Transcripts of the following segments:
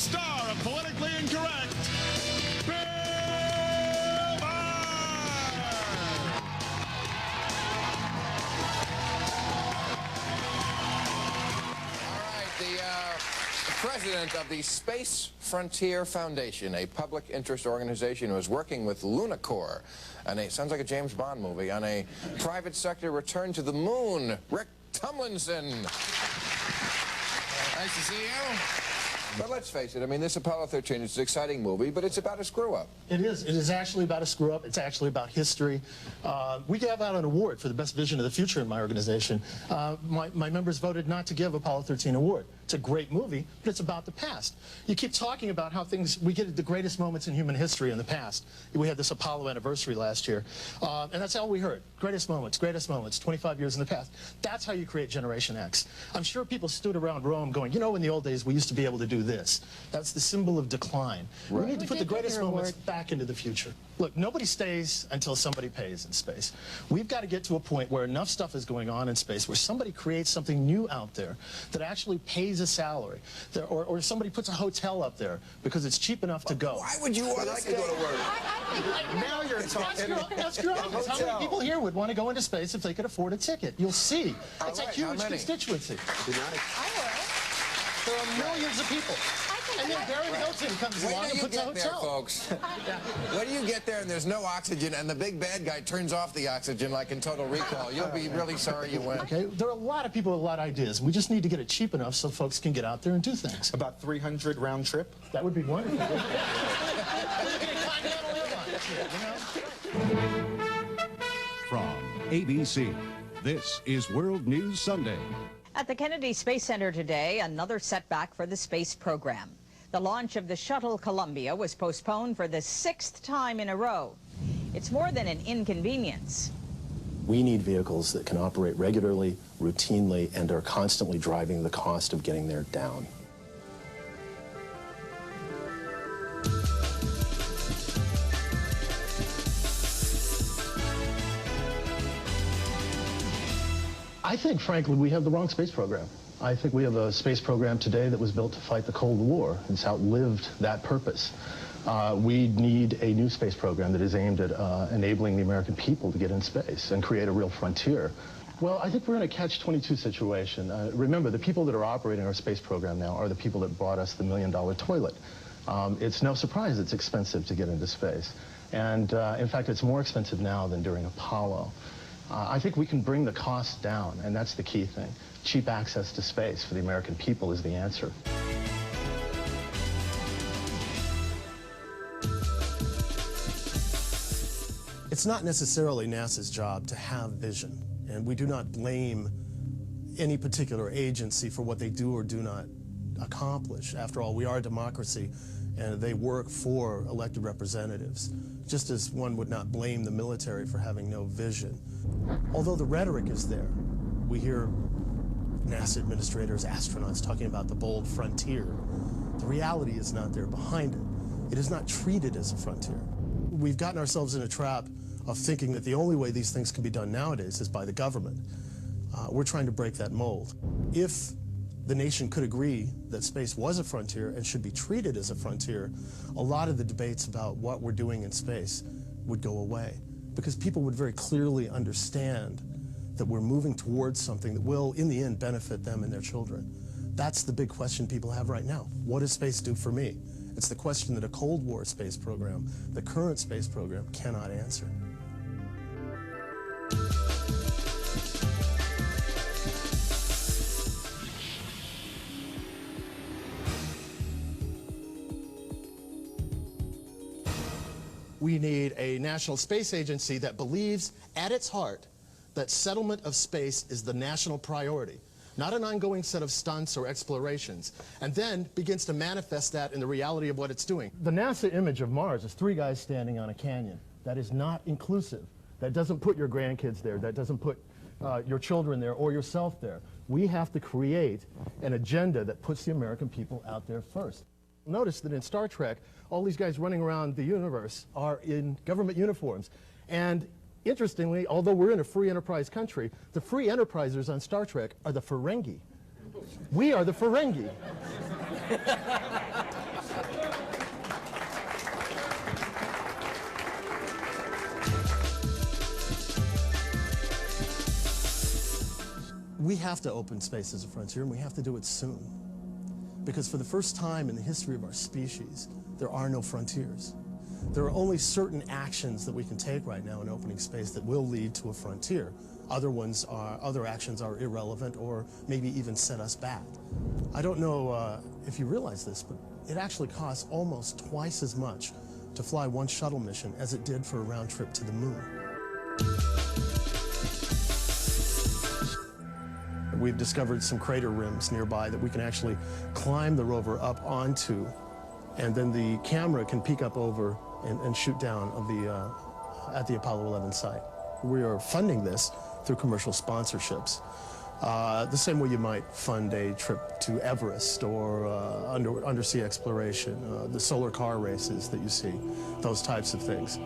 star of Politically Incorrect, Bill Maher! All right, the president of the Space Frontier Foundation, a public interest organization who is working with Lunacorp, and it sounds like a James Bond movie, on a private sector return to the moon. Rick Tumlinson. Nice to see you. But let's face it, I mean, this Apollo 13 is an exciting movie, but it's about a screw-up. It is. It is actually about a screw-up. It's actually about history. We gave out an award for the best vision of the future in my organization. My members voted not to give Apollo 13 award. It's a great movie, but it's about the past. You keep talking about how we get the greatest moments in human history in the past. We had this Apollo anniversary last year, and that's all we heard. Greatest moments, 25 years in the past. That's how you create Generation X. I'm sure people stood around Rome going, you know, in the old days, we used to be able to do this. That's the symbol of decline. Right. We need to put the greatest moments back into the future. Look, nobody stays until somebody pays in space. We've got to get to a point where enough stuff is going on in space where somebody creates something new out there that actually pays a salary, or somebody puts a hotel up there because it's cheap enough to go. Why would you want us to go to work? Now you're talking. That's your audience. How many people here would want to go into space if they could afford a ticket? You'll see. It's a huge constituency. There are millions of people. And then Barry Hilton comes along and puts a hotel. Folks. When you get there and there's no oxygen and the big bad guy turns off the oxygen like in Total Recall, you'll be really sorry you went. Okay, there are a lot of people with a lot of ideas. We just need to get it cheap enough so folks can get out there and do things. About 300 round trip? That would be wonderful. From ABC, this is World News Sunday. At the Kennedy Space Center today, another setback for the space program. The launch of the shuttle Columbia was postponed for the 6th time in a row. It's more than an inconvenience. We need vehicles that can operate regularly, routinely, and are constantly driving the cost of getting there down. I think, frankly, we have the wrong space program. I think we have a space program today that was built to fight the Cold War. It's outlived that purpose. We need a new space program that is aimed at enabling the American people to get in space and create a real frontier. Well, I think we're in a catch-22 situation. Remember, the people that are operating our space program now are the people that brought us the $1 million toilet. It's no surprise it's expensive to get into space. And in fact, it's more expensive now than during Apollo. I think we can bring the cost down, and that's the key thing. Cheap access to space for the American people is the answer. It's not necessarily NASA's job to have vision, and we do not blame any particular agency for what they do or do not accomplish. After all, we are a democracy, and they work for elected representatives, just as one would not blame the military for having no vision. Although the rhetoric is there, we hear NASA administrators, astronauts talking about the bold frontier. The reality is not there behind it. It is not treated as a frontier. We've gotten ourselves in a trap of thinking that the only way these things can be done nowadays is by the government. We're trying to break that mold. If the nation could agree that space was a frontier and should be treated as a frontier, a lot of the debates about what we're doing in space would go away, because people would very clearly understand that we're moving towards something that will, in the end, benefit them and their children. That's the big question people have right now. What does space do for me? It's the question that a Cold War space program, the current space program, cannot answer. We need a national space agency that believes at its heart that settlement of space is the national priority, not an ongoing set of stunts or explorations, and then begins to manifest that in the reality of what it's doing. The NASA image of Mars is 3 guys standing on a canyon. That is not inclusive. That doesn't put your grandkids there. That doesn't put your children there or yourself there. We have to create an agenda that puts the American people out there first. Notice that in Star Trek, all these guys running around the universe are in government uniforms. And interestingly, although we're in a free enterprise country, the free enterprisers on Star Trek are the Ferengi. We are the Ferengi. We have to open space as a frontier, and we have to do it soon. Because for the first time in the history of our species, there are no frontiers. There are only certain actions that we can take right now in opening space that will lead to a frontier. Other actions are irrelevant or maybe even set us back. I don't know if you realize this, but it actually costs almost twice as much to fly one shuttle mission as it did for a round trip to the moon. We've discovered some crater rims nearby that we can actually climb the rover up onto, and then the camera can peek up over and shoot down at the Apollo 11 site. We are funding this through commercial sponsorships, the same way you might fund a trip to Everest or undersea exploration, the solar car races that you see, those types of things.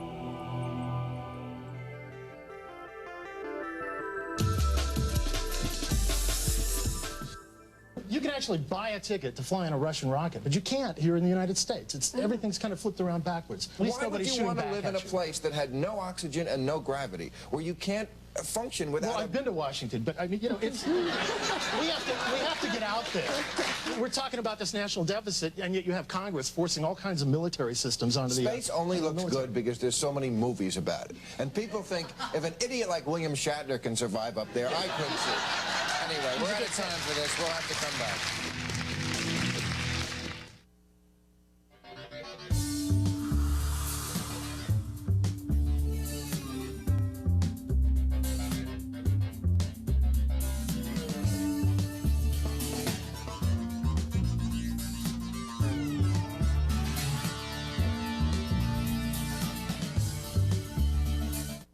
You can actually buy a ticket to fly on a Russian rocket, but you can't here in the United States. Everything's kind of flipped around backwards. At least Why would nobody's you want to shooting live back in a at you. place that had no oxygen and no gravity, where you can't function without Well, I've been to Washington, but I mean, you know, it's we have to get out there. We're talking about this national deficit, and yet you have Congress forcing all kinds of military systems onto the Space only looks good because there's so many movies about it. And people think, if an idiot like William Shatner can survive up there, I could too. Anyway, we're out of time for this. We'll have to come back.